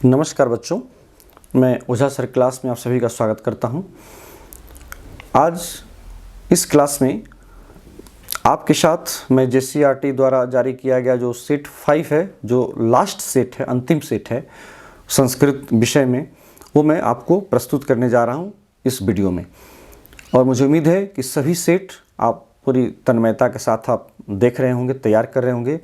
नमस्कार बच्चों, मैं ओझा सर क्लास में आप सभी का स्वागत करता हूं। आज इस क्लास में आपके साथ मैं JCERT द्वारा जारी किया गया जो सेट 5 है, जो लास्ट सेट है, अंतिम सेट है संस्कृत विषय में, वो मैं आपको प्रस्तुत करने जा रहा हूं इस वीडियो में। और मुझे उम्मीद है कि सभी सेट आप पूरी तन्मयता के साथ आप देख रहे होंगे, तैयार कर रहे होंगे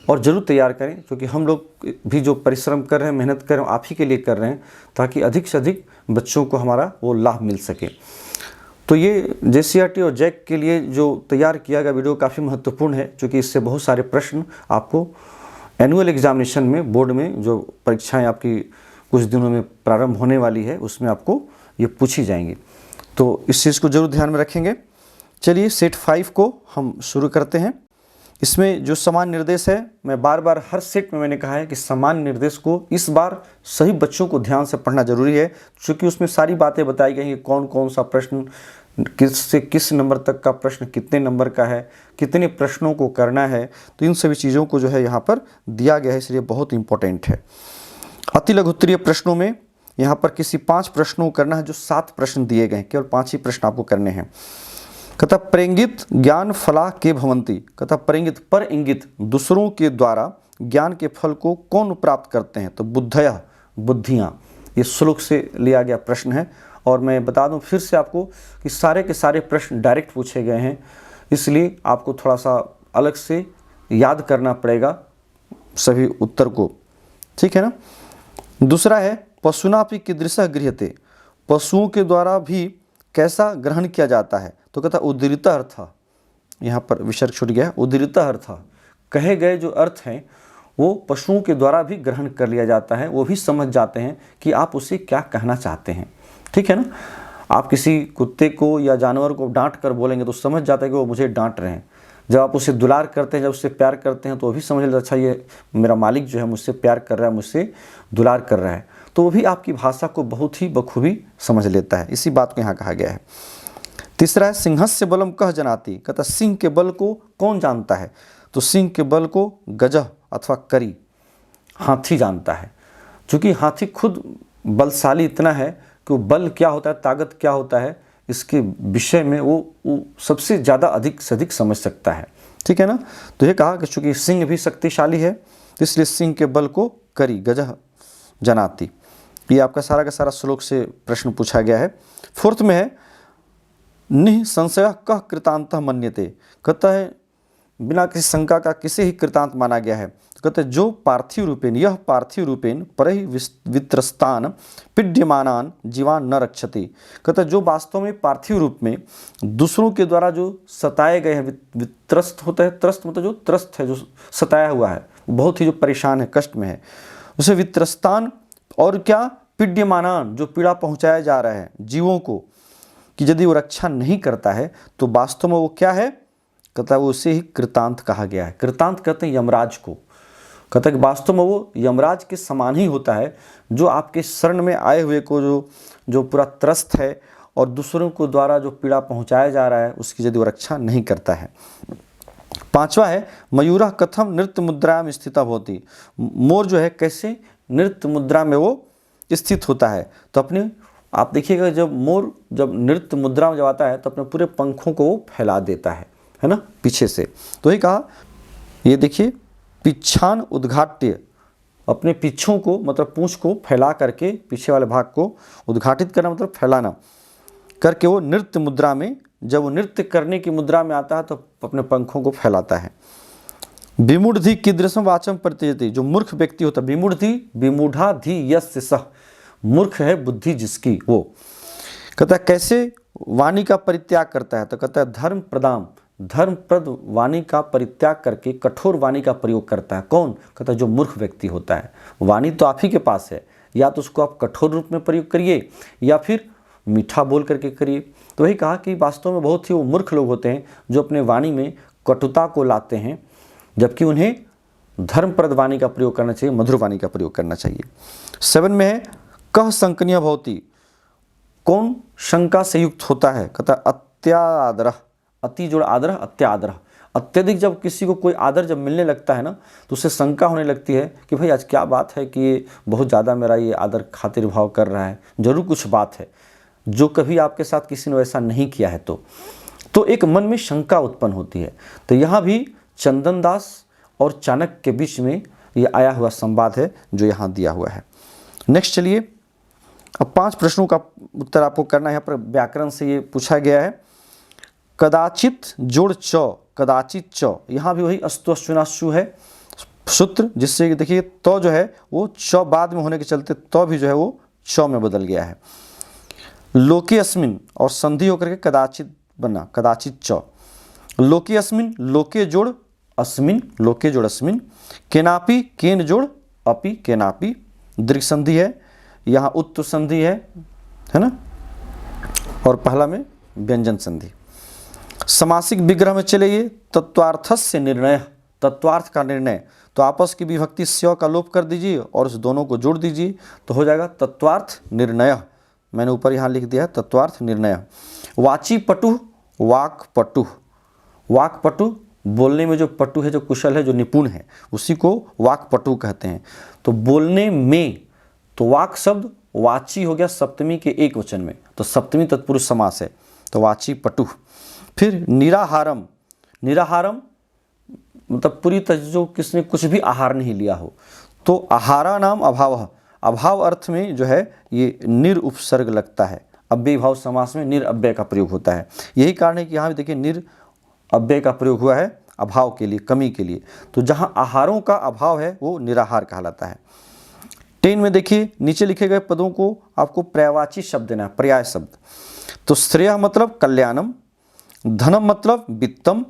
और ज़रूर तैयार करें, क्योंकि हम लोग भी जो परिश्रम कर रहे हैं, मेहनत कर रहे हैं, आप ही के लिए कर रहे हैं, ताकि अधिक से अधिक बच्चों को हमारा वो लाभ मिल सके। तो ये JCERT और JEC के लिए जो तैयार किया गया वीडियो काफ़ी महत्वपूर्ण है, क्योंकि इससे बहुत सारे प्रश्न आपको एनुअल एग्जामिनेशन में, बोर्ड में जो परीक्षाएँ आपकी कुछ दिनों में प्रारंभ होने वाली है, उसमें आपको ये पूछी जाएंगी। तो इस चीज़ को ज़रूर ध्यान में रखेंगे। चलिए सेट 5 को हम शुरू करते हैं। इसमें जो समान निर्देश है, मैं बार बार हर सेट में मैंने कहा है कि समान निर्देश को इस बार सभी बच्चों को ध्यान से पढ़ना जरूरी है, क्योंकि उसमें सारी बातें बताई गई हैं। कौन कौन सा प्रश्न किस से किस नंबर तक का प्रश्न कितने नंबर का है, कितने प्रश्नों को करना है, तो इन सभी चीज़ों को जो है यहाँ पर दिया गया है, इसलिए बहुत इंपॉर्टेंट है। अति लघुत्तरीय प्रश्नों में यहाँ पर किसी 5 प्रश्नों को करना है, जो 7 प्रश्न दिए गए हैं, केवल 5 ही प्रश्न आपको करने हैं। कथा प्रेंगित ज्ञान फला के भवंती, कथा प्रेंगित पर इंगित दूसरों के द्वारा ज्ञान के फल को कौन प्राप्त करते हैं, तो बुद्धया बुद्धियाँ, ये श्लोक से लिया गया प्रश्न है। और मैं बता दूं फिर से आपको कि सारे के सारे प्रश्न डायरेक्ट पूछे गए हैं, इसलिए आपको थोड़ा सा अलग से याद करना पड़ेगा सभी उत्तर को, ठीक है ना। दूसरा है पशुनापि कीदृशः गृह्यते, पशुओं के द्वारा भी कैसा ग्रहण किया जाता है, तो कहता उद्धृत अर्थ, यहाँ पर विसर्ग छूट गया, उद्धृत अर्थ, कहे गए जो अर्थ हैं वो पशुओं के द्वारा भी ग्रहण कर लिया जाता है, वो भी समझ जाते हैं कि आप उसे क्या कहना चाहते हैं, ठीक है ना। आप किसी कुत्ते को या जानवर को डांट कर बोलेंगे तो समझ जाता है कि वो मुझे डांट रहे हैं। जब आप उसे दुलार करते हैं, जब उससे प्यार करते हैं, तो वो भी समझ लेता, अच्छा ये मेरा मालिक जो है मुझसे प्यार कर रहा है, मुझसे दुलार कर रहा है, तो वो भी आपकी भाषा को बहुत ही बखूबी समझ लेता है। इसी बात को यहाँ कहा गया है। तीसरा है सिंहस्य बलम कह जनाति, कहता सिंह के बल को कौन जानता है, तो सिंह के बल को गजह अथवा करी, हाथी जानता है। क्योंकि हाथी खुद बलशाली इतना है कि वो बल क्या होता है, ताकत क्या होता है, इसके विषय में वो सबसे ज़्यादा अधिक से अधिक समझ सकता है, ठीक है ना। तो ये कहा कि चूँकि सिंह भी शक्तिशाली है, तो इसलिए सिंह के बल को करी गजह जनाति। ये आपका सारा का सारा श्लोक से प्रश्न पूछा गया है। फोर्थ में है निसंशय कह कृतांत मन्यते, कहता है बिना किसी शंका का किसे ही कृतांत माना गया है, तो कहते हैं जो पार्थिव रूपेण, यह पार्थिव रूपेण परहि वित्रस्तान पीड्यमानान जीवान न रक्षति, कहते हैं जो वास्तव में पार्थिव रूप में दूसरों के द्वारा जो सताए गए हैं, वित्रस्त होता है, त्रस्त मतलब जो त्रस्त है, जो सताया हुआ है, बहुत ही जो परेशान है, कष्ट में है, उसे वित्रस्तान, और क्या पीड्यमानान, जो पीड़ा पहुँचाया जा रहा है जीवों को, कि यदि वो रक्षा नहीं करता है तो वास्तव में वो क्या है, कहता है वो उसे ही कृतांत कहा गया है। कृतांत कहते हैं यमराज को, कहता है कि वास्तव में वो यमराज के समान ही होता है, जो आपके शरण में आए हुए को जो पूरा त्रस्त है और दूसरों को द्वारा जो पीड़ा पहुंचाया जा रहा है, उसकी यदि वो रक्षा नहीं करता है। पांचवा है मयूरः कथम नृत्य मुद्रा में स्थिता होती, मोर जो है कैसे नृत्य मुद्रा में वो स्थित होता है। तो अपने आप देखिएगा, जब मोर जब नृत्य मुद्रा में जब आता है तो अपने पूरे पंखों को वो फैला देता है ना, पीछे से। तो ये कहा, ये देखिए पिछान उद्घाट्य, अपने पीछों को मतलब पूंछ को फैला करके, पीछे वाले भाग को उद्घाटित करना मतलब फैलाना करके, वो नृत्य मुद्रा में, जब वो नृत्य करने की मुद्रा में आता है तो अपने पंखों को फैलाता है। विमूढ़धि कीदृशम वाचम प्रतिजति, जो मूर्ख व्यक्ति होता है, विमूढ़धि विमूढ़ाधि यस्य सह, मूर्ख है बुद्धि जिसकी, वो कहता है कैसे वाणी का परित्याग करता है, तो कहता है धर्मप्रद वाणी का परित्याग करके कठोर वाणी का प्रयोग करता है। कौन, कहता है जो मूर्ख व्यक्ति होता है। वाणी तो आप ही के पास है, या तो उसको आप कठोर रूप में प्रयोग करिए या फिर मीठा बोल करके करिए। तो वही कहा कि वास्तव में बहुत ही वो मूर्ख लोग होते हैं जो अपने वाणी में कटुता को लाते हैं, जबकि उन्हें धर्मप्रद वाणी का प्रयोग करना चाहिए, मधुर वाणी का प्रयोग करना चाहिए। 7 में है कह शंकनीय भवती, कौन शंका से युक्त होता है, कहता अत्यादरः, अति जोड़ आदरः अत्यादरः, अत्यधिक जब किसी को कोई आदर जब मिलने लगता है ना, तो उससे शंका होने लगती है कि भाई आज क्या बात है कि ये बहुत ज़्यादा मेरा ये आदर खातिर भाव कर रहा है, जरूर कुछ बात है, जो कभी आपके साथ किसी ने वैसा नहीं किया है। तो एक मन में शंका उत्पन्न होती है। तो यहाँ भी चंदन दास और चाणक्य के बीच में ये आया हुआ संवाद है जो यहाँ दिया हुआ है। नेक्स्ट चलिए, अब 5 प्रश्नों का उत्तर आपको करना है। यहाँ पर व्याकरण से ये पूछा गया है, कदाचित जोड़ च, कदाचित च, यहाँ भी वही अस्तु अश्विनाशु है सूत्र, जिससे देखिए तो जो है वो च बाद में होने के चलते तो भी जो है वो च में बदल गया है। लोके अस्मिन और संधि होकर के कदाचित बना, कदाचित च। लोके अस्मिन, लोके जोड़ अस्मिन, लोके जोड़ अस्मिन। केनापि, केन जोड़ अपि, केनापि। दीर्घ संधि है, यहाँ उत्तु संधि है ना, और पहला में व्यंजन संधि। समासिक विग्रह में चले ये तत्वार्थस्य निर्णय, तत्वार्थ का निर्णय, तो आपस की विभक्ति स्यो का लोप कर दीजिए और उस दोनों को जोड़ दीजिए तो हो जाएगा तत्वार्थ निर्णय। मैंने ऊपर यहाँ लिख दिया है तत्वार्थ निर्णय। वाची पटु, वाक पटु, वाक पटु बोलने में जो पटु है, जो कुशल है, जो निपुण है, उसी को वाक पटु कहते हैं। तो बोलने में, तो वाक शब्द वाची हो गया सप्तमी के एक वचन में, तो सप्तमी तत्पुरुष समास है, तो वाची पटु। फिर निराहारम, निराहारम मतलब पूरी तरह जो किसने कुछ भी आहार नहीं लिया हो, तो आहारा नाम अभाव, अभाव अर्थ में जो है ये निर उपसर्ग लगता है। अव्यय भाव समास में निर अव्यय का प्रयोग होता है। यही कारण है कि यहाँ भी देखिए निर अव्यय का प्रयोग हुआ है अभाव के लिए, कमी के लिए। तो जहाँ आहारों का अभाव है वो निराहार कहलाता है। 10 में देखिए नीचे लिखे गए पदों को आपको पर्यायवाची शब्द देना है, पर्याय शब्द। तो श्रेय मतलब कल्याणम, धनम मतलब वित्तम,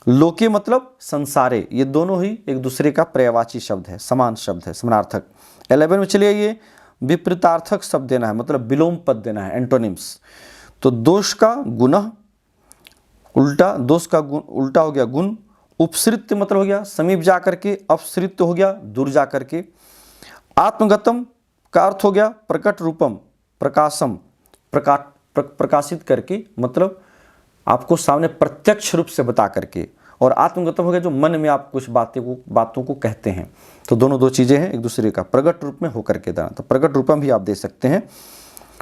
लोके मतलब संसारे, ये दोनों ही एक दूसरे का पर्यायवाची शब्द है, समान शब्द है, समानार्थक। 11 में चलिए ये विपरीतार्थक शब्द देना है, मतलब विलोम पद देना है, एंटोनिम्स। तो दोष का गुण उल्टा, दोष का गुण उल्टा हो गया गुण। उपसृत्य मतलब हो गया समीप जा करके, अपसृत्य हो गया दूर जा करके। आत्मगतम का अर्थ हो गया प्रकट रूपम, प्रकाशम, प्रकाशित करके, मतलब आपको सामने प्रत्यक्ष रूप से बता करके। और आत्मगतम हो गया जो मन में आप कुछ बातों को कहते हैं। तो दोनों दो चीज़ें हैं एक दूसरे का, प्रकट रूप में होकर के देना, तो प्रकट रूपम भी आप दे सकते हैं।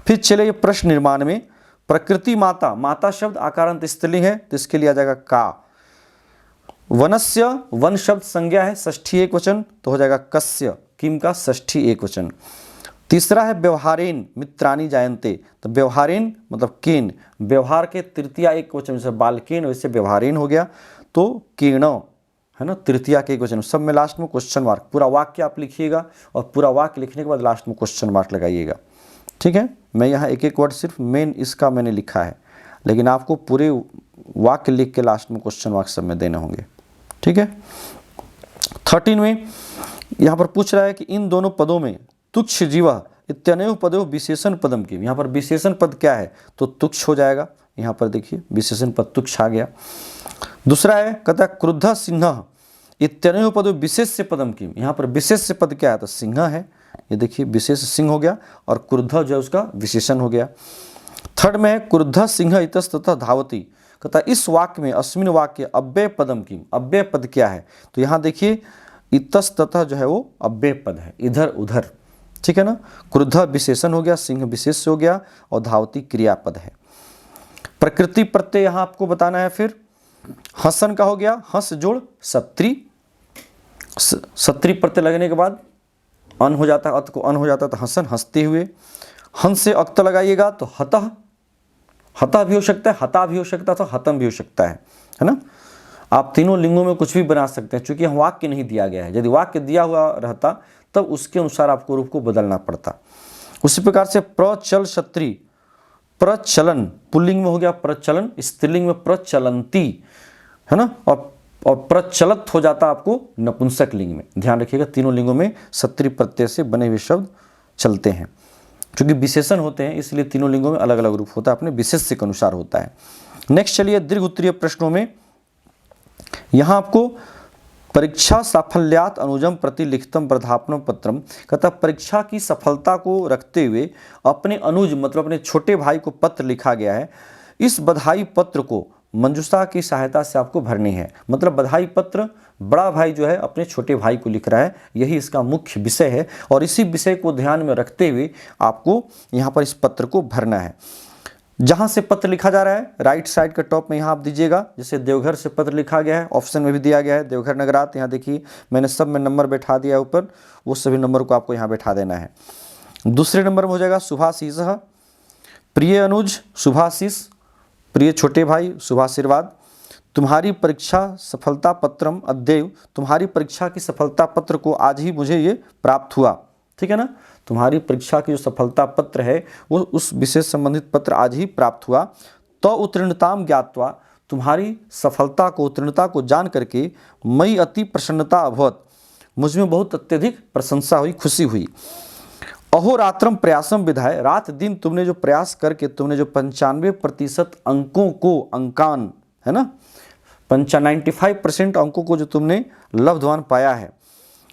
फिर चले ये प्रश्न निर्माण में, प्रकृति माता, माता शब्द आकारांत स्त्रीलिंग है तो इसके लिए आ जाएगा का। वनस्य, वन शब्द संज्ञा है, षष्ठी एक वचन, तो हो जाएगा कस्य, किम का षष्ठी एक वचन। तीसरा है व्यवहारेन मित्राणि जायन्ते, तो व्यवहारेन मतलब केन, व्यवहार के तृतीया एक वचन, जैसे बालकेन वैसे व्यवहारेन हो गया। तो केण है ना, तृतीया के एक वचन, सब में लास्ट में क्वेश्चन मार्क। पूरा वाक्य आप लिखिएगा और पूरा वाक्य लिखने के बाद लास्ट में क्वेश्चन मार्क लगाइएगा, ठीक है। मैं यहाँ एक एक वर्ड सिर्फ मेन इसका मैंने लिखा है, लेकिन आपको पूरे वाक्य लिख के लास्ट में क्वेश्चन मार्क सब में देने होंगे, ठीक है। 13 में यहाँ पर पूछ रहा है कि इन दोनों पदों में तुक्ष जीव इत्यनयो पदो विशेषण पदम की, यहाँ पर विशेषण पद क्या है, तो तुक्ष हो जाएगा। यहाँ पर देखिए विशेषण पद तुक्ष आ गया। दूसरा है कहता है क्रुद्ध सिंह इत्यनयो पदो विशेष्य पदम की, यहाँ पर विशेष्य पद क्या है, तो सिंह है, ये देखिए विशेष सिंह हो गया, और क्रुद्ध जो है उसका विशेषण हो गया। 3rd में है क्रुद्ध सिंह इतस्ततः धावती, कहता है इस वाक्य में अस्मिन वाक्य अव्यय पदम की, अव्यय पद क्या है, तो यहाँ देखिए इतस्ततः जो है वो अव्यय पद है, इधर उधर, ठीक है ना। क्रुद्ध विशेषण हो गया, सिंह विशेष हो गया, और धावती क्रियापद है। प्रकृति प्रत्यय यहाँ आपको बताना है। फिर हसन का हो गया, हस जोड़ सत्री, सत्री प्रत्यय लगने के बाद अन हो जाता है, अत को अन हो जाता है, तो हसन हंसते हुए। हंस से अक्त लगाइएगा तो हतः, हतः भी हो सकता है, हता भी हो सकता है, तो हतम भी हो सकता है ना। आप तीनों लिंगों में कुछ भी बना सकते हैं, क्योंकि यहाँ वाक्य नहीं दिया गया है। यदि वाक्य दिया हुआ रहता तब उसके अनुसार आपको रूप को बदलना पड़ता। उसी प्रकार से प्रचल क्षत्रि, प्रचलन पुल्लिंग में हो गया प्रचलन, स्त्रीलिंग में प्रचलंती है ना, और प्रचलत हो जाता आपको नपुंसक लिंग में। ध्यान रखिएगा तीनों लिंगों में सत्री प्रत्यय से बने हुए शब्द चलते हैं। क्योंकि विशेषण होते हैं इसलिए तीनों लिंगों में अलग अलग रूप होता है, अपने विशेष्य के अनुसार होता है। नेक्स्ट चलिए दीर्घ उत्तरीय प्रश्नों में, यहाँ आपको परीक्षा साफल्यात अनुजम प्रति लिखितम वर्धापन पत्रम, कहता परीक्षा की सफलता को रखते हुए अपने अनुज मतलब अपने छोटे भाई को पत्र लिखा गया है। इस बधाई पत्र को मंजूषा की सहायता से आपको भरनी है। मतलब बधाई पत्र बड़ा भाई जो है अपने छोटे भाई को लिख रहा है, यही इसका मुख्य विषय है और इसी विषय को ध्यान में रखते हुए आपको यहाँ पर इस पत्र को भरना है। जहाँ से पत्र लिखा जा रहा है राइट साइड के टॉप में यहाँ आप दीजिएगा, जैसे देवघर से पत्र लिखा गया है, ऑप्शन में भी दिया गया है देवघर नगरात। यहाँ देखिए मैंने सब में नंबर बैठा दिया है ऊपर, वो सभी नंबर को आपको यहाँ बैठा देना है। दूसरे नंबर में हो जाएगा शुभाशीष, प्रिय अनुज शुभाशीष, प्रिय छोटे भाई शुभाशीर्वाद। तुम्हारी परीक्षा सफलता पत्रम अद्यैव, तुम्हारी परीक्षा की सफलता पत्र को आज ही मुझे ये प्राप्त हुआ, ठीक है ना। तुम्हारी परीक्षा की जो सफलता पत्र है वो उस विषय संबंधित पत्र आज ही प्राप्त हुआ। तो उत्तीर्णताम ज्ञात्वा, तुम्हारी सफलता को उत्तीर्णता को जान करके मई अति प्रसन्नता अभवत, मुझ में बहुत अत्यधिक प्रशंसा हुई, खुशी हुई। अहोरात्रम प्रयासम विधाय, रात दिन तुमने जो प्रयास करके तुमने जो 95% अंकों को, अंकान है ना, 95% अंकों को जो तुमने लब्धवान पाया है।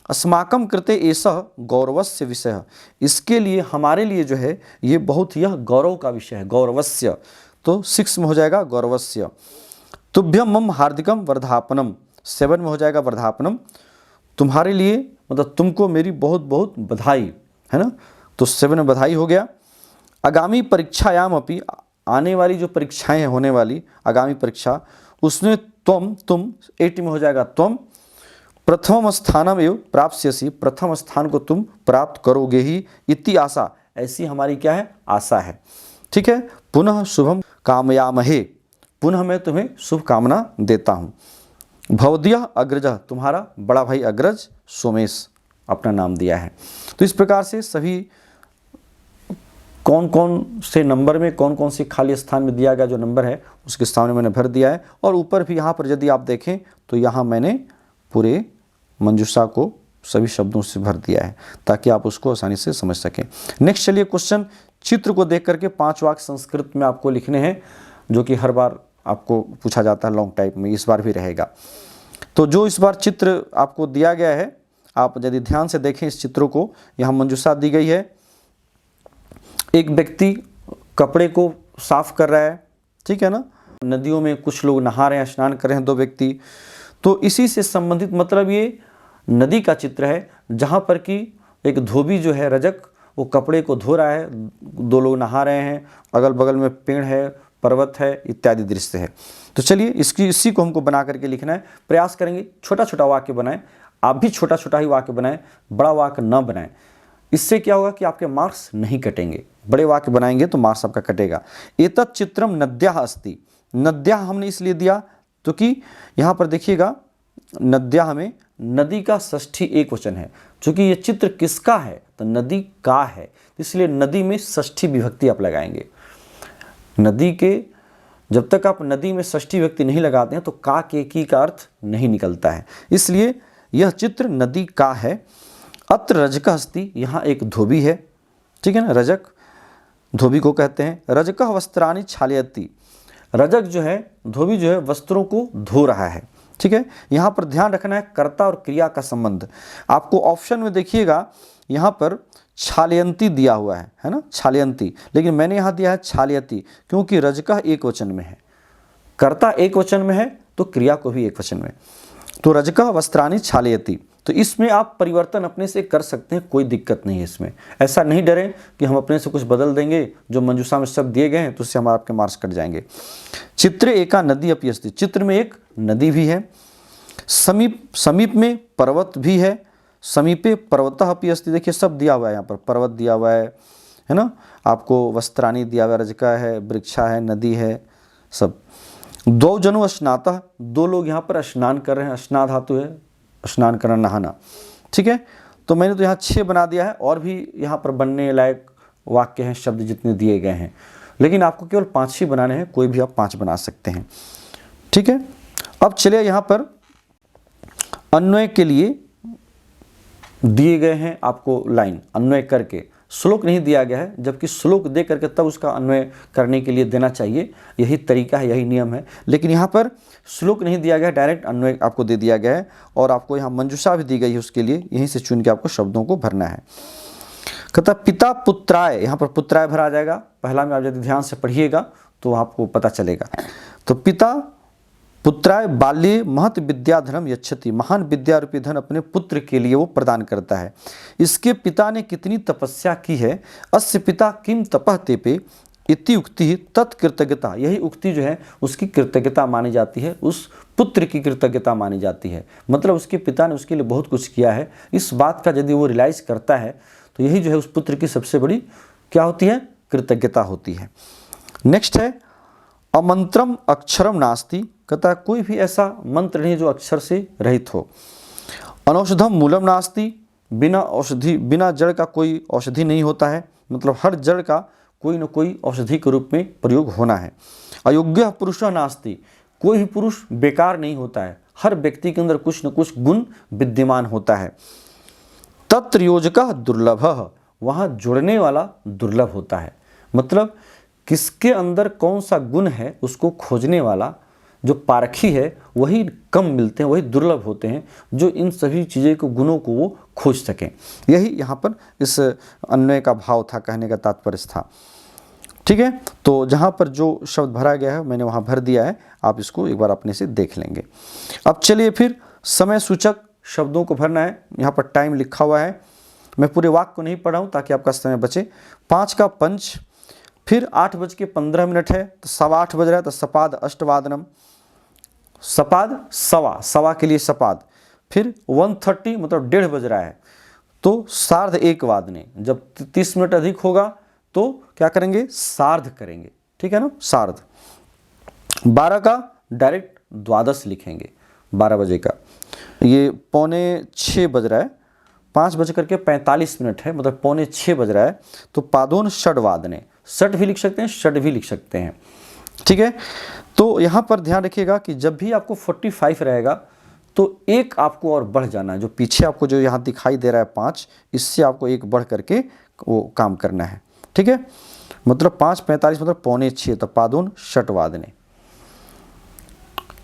अस्माकम कृते एषः गौरवस्य विषय, इसके लिए हमारे लिए जो है ये बहुत यह गौरव का विषय है, गौरवस्य। तो 6 में हो जाएगा गौरवस्य। तुभ्यम मम हार्दिकम वर्धापनम, 7 में हो जाएगा वर्धापनम, तुम्हारे लिए मतलब तुमको मेरी बहुत बहुत बधाई, है ना। तो 7 में बधाई हो गया। आगामी परीक्षायाम अपि, आने वाली जो परीक्षाएं हैं होने वाली आगामी परीक्षा, उसमें तुम 8 में हो जाएगा तुम प्रथम स्थानम एवं प्राप्स्यसि, प्रथम स्थान को तुम प्राप्त करोगे ही, इति आशा, ऐसी हमारी क्या है, आशा है, ठीक है। पुनः शुभम कामयामहे, पुनः मैं तुम्हें शुभ कामना देता हूँ। भवदीय अग्रज, तुम्हारा बड़ा भाई अग्रज सोमेश अपना नाम दिया है। तो इस प्रकार से सभी कौन कौन से नंबर में कौन कौन से खाली स्थान में दिया गया जो नंबर है उसके सामने मैंने भर दिया है। और ऊपर भी यहाँ पर यदि आप देखें तो यहाँ मैंने पूरे मंजूषा को सभी शब्दों से भर दिया है ताकि आप उसको आसानी से समझ सकें। नेक्स्ट चलिए क्वेश्चन, चित्र को देख करके 5 वाक्य संस्कृत में आपको लिखने हैं, जो कि हर बार आपको पूछा जाता है लॉन्ग टाइप में, इस बार भी रहेगा। तो जो इस बार चित्र आपको दिया गया है, आप यदि ध्यान से देखें इस चित्रों को, यहाँ मंजूषा दी गई है, एक व्यक्ति कपड़े को साफ कर रहा है, ठीक है ना। नदियों में कुछ लोग नहा रहे हैं, स्नान कर रहे हैं 2 व्यक्ति। तो इसी से संबंधित मतलब ये नदी का चित्र है जहाँ पर कि एक धोबी जो है रजक, वो कपड़े को धो रहा है, 2 लोग नहा रहे हैं, अगल बगल में पेड़ है, पर्वत है, इत्यादि दृश्य है। तो चलिए इसी को हमको बना करके लिखना है। प्रयास करेंगे छोटा छोटा वाक्य बनाएं, आप भी छोटा छोटा ही वाक्य बनाएं, बड़ा वाक्य न बनाएं। इससे क्या होगा कि आपके मार्क्स नहीं कटेंगे, बड़े वाक्य बनाएंगे तो मार्क्स आपका कटेगा। एतत् चित्रम नद्याः अस्ति, नद्याः हमने इसलिए दिया तो कि यहाँ पर देखिएगा नद्याः में नदी का षष्ठी एक वचन है, चूँकि ये चित्र किसका है तो नदी का है, इसलिए नदी में षष्ठी विभक्ति आप लगाएंगे। नदी के जब तक आप नदी में षष्ठी विभक्ति नहीं लगाते हैं तो का के की का अर्थ नहीं निकलता है, इसलिए यह चित्र नदी का है। अत्र रजकः अस्ति, यहाँ एक धोबी है, ठीक है ना, रजक धोबी को कहते हैं। रजकः वस्त्राणि क्षालयति, रजक जो है धोबी जो है वस्त्रों को धो रहा है, ठीक है। यहाँ पर ध्यान रखना है कर्ता और क्रिया का संबंध। आपको ऑप्शन में देखिएगा यहाँ पर क्षालयन्ति दिया हुआ है ना, क्षालयन्ति, लेकिन मैंने यहाँ दिया है क्षालयति, क्योंकि रजकः एक वचन में है, कर्ता एक वचन में है तो क्रिया को भी एक वचन में, तो रजकः वस्त्राणि क्षालयति। तो इसमें आप परिवर्तन अपने से कर सकते हैं, कोई दिक्कत नहीं है इसमें। ऐसा नहीं डरें कि हम अपने से कुछ बदल देंगे, जो मंजूषा में शब्द दिए गए हैं तो उससे हमारे आपके मार्क्स कट जाएंगे। चित्रे एका नदी अपि अस्ति, चित्र में एक नदी भी है। समीप में पर्वत भी है। समीपे पर्वतः अपि अस्ति, देखिए सब दिया हुआ है, यहाँ पर पर्वत दिया हुआ है ना, आपको वस्त्राणि दिया हुआ है, रजका है, वृक्षा है, नदी है, सब। 2 जनु स्नातः, 2 लोग यहाँ पर स्नान कर रहे हैं, स्ना धातु है, स्नान करना, नहाना, ठीक है। तो मैंने तो यहाँ 6 बना दिया है, और भी यहाँ पर बनने लायक वाक्य हैं, शब्द जितने दिए गए हैं, लेकिन आपको केवल 5 ही बनाने हैं, कोई भी आप 5 बना सकते हैं, ठीक है। अब चलिए यहाँ पर अन्वय के लिए दिए गए हैं आपको लाइन, अन्वय करके। श्लोक नहीं दिया गया है, जबकि श्लोक दे करके तब उसका अन्वय करने के लिए देना चाहिए, यही तरीका है, यही नियम है। लेकिन यहाँ पर श्लोक नहीं दिया गया, डायरेक्ट अन्वय आपको दे दिया गया है, और आपको यहाँ मंजूषा भी दी गई है उसके लिए, यहीं से चुन के आपको शब्दों को भरना है। कहता पिता पुत्राय, यहाँ पर पुत्राय भरा जाएगा, पहला में आप यदि ध्यान से पढ़िएगा तो आपको पता चलेगा। तो पिता पुत्राय बाल्ये महत विद्याधनम यच्छति, महान विद्या रूपी धन अपने पुत्र के लिए वो प्रदान करता है। इसके पिता ने कितनी तपस्या की है, अस्य पिता किम तपः तेपे इति उक्ति तत्कृतज्ञता, यही उक्ति जो है उसकी कृतज्ञता मानी जाती है, उस पुत्र की कृतज्ञता मानी जाती है। मतलब उसके पिता ने उसके लिए बहुत कुछ किया है, इस बात का यदि वो रियलाइज करता है तो यही जो है उस पुत्र की सबसे बड़ी क्या होती है, कृतज्ञता होती है। नेक्स्ट है अमंत्रम अक्षरम नास्ति, कहता है कोई भी ऐसा मंत्र नहीं जो अक्षर से रहित हो। अनौषधम मूलम नास्ति, बिना औषधि बिना जड़ का कोई औषधि नहीं होता है, मतलब हर जड़ का कोई न कोई औषधि के रूप में प्रयोग होना है। अयोग्य पुरुष नास्ति, कोई भी पुरुष बेकार नहीं होता है, हर व्यक्ति के अंदर कुछ न कुछ गुण विद्यमान होता है। तत्र योजकः दुर्लभः, वहाँ जुड़ने वाला दुर्लभ होता है, मतलब किसके अंदर कौन सा गुण है उसको खोजने वाला जो पारखी है वही कम मिलते हैं, वही दुर्लभ होते हैं जो इन सभी चीज़ें को गुणों को वो खोज सकें। यही यहाँ पर इस अन्वय का भाव था, कहने का तात्पर्य था। ठीक है, तो जहाँ पर जो शब्द भरा गया है मैंने वहाँ भर दिया है, आप इसको एक बार अपने से देख लेंगे। अब चलिए फिर समय सूचक शब्दों को भरना है। यहाँ पर टाइम लिखा हुआ है, मैं पूरे वाक्य को नहीं पढ़ा हूँ ताकि आपका समय बचे। 5 का पंच, फिर 8:15 है तो 8:15 बज रहा है तो सपाद अष्टवादनम, सपाद सवा, सवा के लिए सपाद। फिर 1:30 मतलब 1:30 बज रहा है तो सार्ध 1 वादने, जब 30 मिनट अधिक होगा तो क्या करेंगे, सार्ध करेंगे। ठीक है ना, सार्ध। 12 का डायरेक्ट द्वादश लिखेंगे, 12 बजे का। ये 5:45 बज रहा है, 5:45 है, मतलब 5:45 बज रहा है तो पादोन षड्वादने, षट भी लिख सकते हैं, षड भी लिख सकते हैं। ठीक है, तो यहाँ पर ध्यान रखिएगा कि जब भी आपको 45 रहेगा तो एक आपको और बढ़ जाना है, जो पीछे आपको जो यहाँ दिखाई दे रहा है 5, इससे आपको एक बढ़ करके वो काम करना है। ठीक है, मतलब 5:45 मतलब 5:45 तो पादोन षटवादने।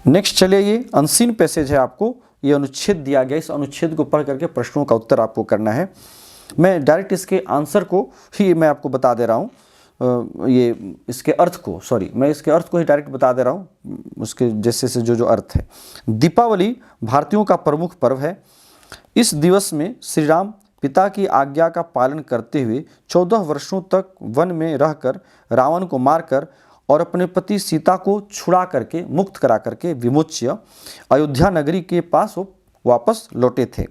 नेक्स्ट चलिए, ये अनसीन पैसेज है, आपको ये अनुच्छेद दिया गया, इस अनुच्छेद को पढ़ करके प्रश्नों का उत्तर आपको करना है। मैं डायरेक्ट इसके आंसर को ही मैं आपको बता दे रहा हूँ, ये इसके अर्थ को, मैं इसके अर्थ को ही डायरेक्ट बता दे रहा हूँ, उसके जैसे से जो अर्थ है। दीपावली भारतीयों का प्रमुख पर्व है। इस दिवस में श्री राम पिता की आज्ञा का पालन करते हुए 14 वर्षों तक वन में रहकर रावण को मारकर और अपने पति सीता को छुड़ा करके, मुक्त करा करके विमोच्य अयोध्या नगरी के पास वो वापस लौटे थे।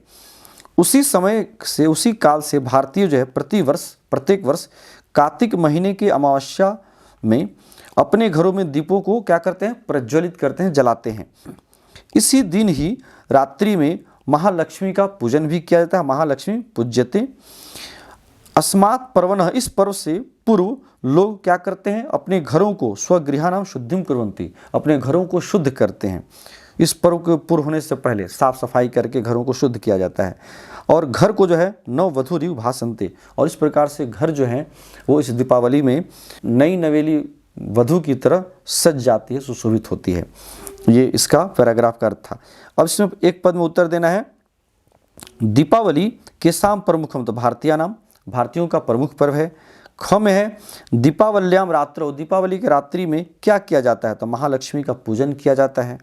उसी समय से, उसी काल से भारतीय जो है प्रत्येक वर्ष कार्तिक महीने की अमावस्या में अपने घरों में दीपों को क्या करते हैं, प्रज्वलित करते हैं, जलाते हैं। इसी दिन ही रात्रि में महालक्ष्मी का पूजन भी किया जाता है, महालक्ष्मी पूज्यते। अस्मात् पर्वणः, इस पर्व से पूर्व लोग क्या करते हैं, अपने घरों को स्वगृहाणाम शुद्धिम कुर्वन्ति, अपने घरों को शुद्ध करते हैं। इस पर्व के पूर्व होने से पहले साफ सफाई करके घरों को शुद्ध किया जाता है, और घर को जो है नववधूरिव भासन्ते, और इस प्रकार से घर जो है वो इस दीपावली में नई नवेली वधू की तरह सज जाती है, सुशोभित होती है। ये इसका पैराग्राफ का अर्थ था। अब इसमें एक पद में उत्तर देना है। दीपावली के साम प्रमुखम, तो भारतीय नाम, भारतीयों का प्रमुख पर्व है। ख में है दीपावल्याम रात्रो, दीपावली के रात्रि में क्या किया जाता है, तो महालक्ष्मी का पूजन किया जाता है।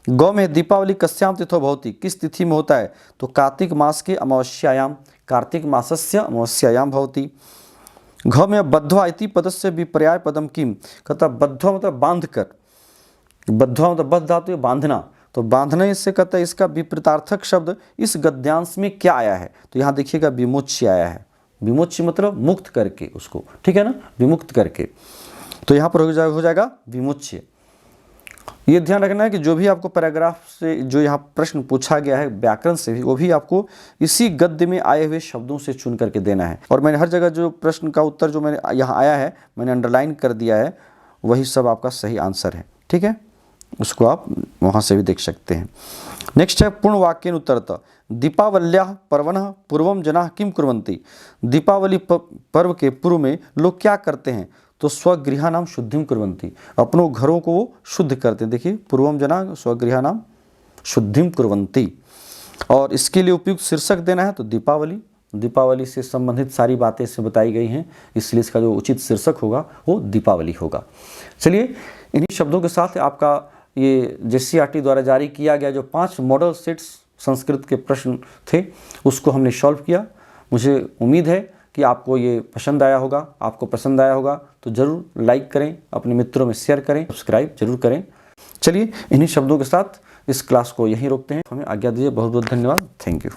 गौ में दीपावली कस्याम तिथो भवति, किस तिथि में होता है, तो कार्तिक मास के अमावस्यायाम, कार्तिक मासस्य अमावस्यायाम भवति। घ में बद्ध्वा इति पदस्य विपर्याय पदम किम, कहता बद्ध्वा मतलब बांध कर, बद्ध्वा मतलब बद्ध धातु बांधना, तो बांधने से कहता है इसका विपरीतार्थक शब्द इस गद्यांश में क्या आया है, तो यहाँ देखिएगा विमोच्य आया है। विमोच्य मतलब मुक्त करके उसको, ठीक है ना, विमुक्त करके, तो यहाँ पर हो जाएगा विमोच्य। ये ध्यान रखना है कि जो भी आपको पैराग्राफ से जो यहाँ प्रश्न पूछा गया है व्याकरण से भी, वो भी आपको इसी गद्य में आए हुए शब्दों से चुन करके देना है। और मैंने हर जगह जो प्रश्न का उत्तर जो मैंने यहाँ आया है मैंने अंडरलाइन कर दिया है, वही सब आपका सही आंसर है। ठीक है, उसको आप वहाँ से भी देख सकते हैं। नेक्स्ट है पूर्ण वाक्येन उत्तरतः। दीपावल्याः पर्वणः पूर्वम जनाः किम कुर्वन्ति, दीपावली पर्व के पूर्व में लोग क्या करते हैं, तो स्वगृहाणाम शुद्धिम कुर्वन्ति, अपनों घरों को वो शुद्ध करते हैं। देखिए पूर्वम जनाः स्वगृहाणाम शुद्धिम कुर्वन्ति, और इसके लिए उपयुक्त शीर्षक देना है तो दीपावली, दीपावली से संबंधित सारी बातें इसमें बताई गई हैं, इसलिए इसका जो उचित शीर्षक होगा वो दीपावली होगा। चलिए इन्हीं शब्दों के साथ आपका ये JCERT द्वारा जारी किया गया जो 5 मॉडल सेट्स संस्कृत के प्रश्न थे उसको हमने सॉल्व किया। मुझे उम्मीद है कि आपको ये पसंद आया होगा। आपको पसंद आया होगा तो ज़रूर लाइक करें, अपने मित्रों में शेयर करें, सब्सक्राइब जरूर करें। चलिए इन्हीं शब्दों के साथ इस क्लास को यहीं रोकते हैं। हमें आज्ञा दीजिए। बहुत बहुत धन्यवाद। Thank you.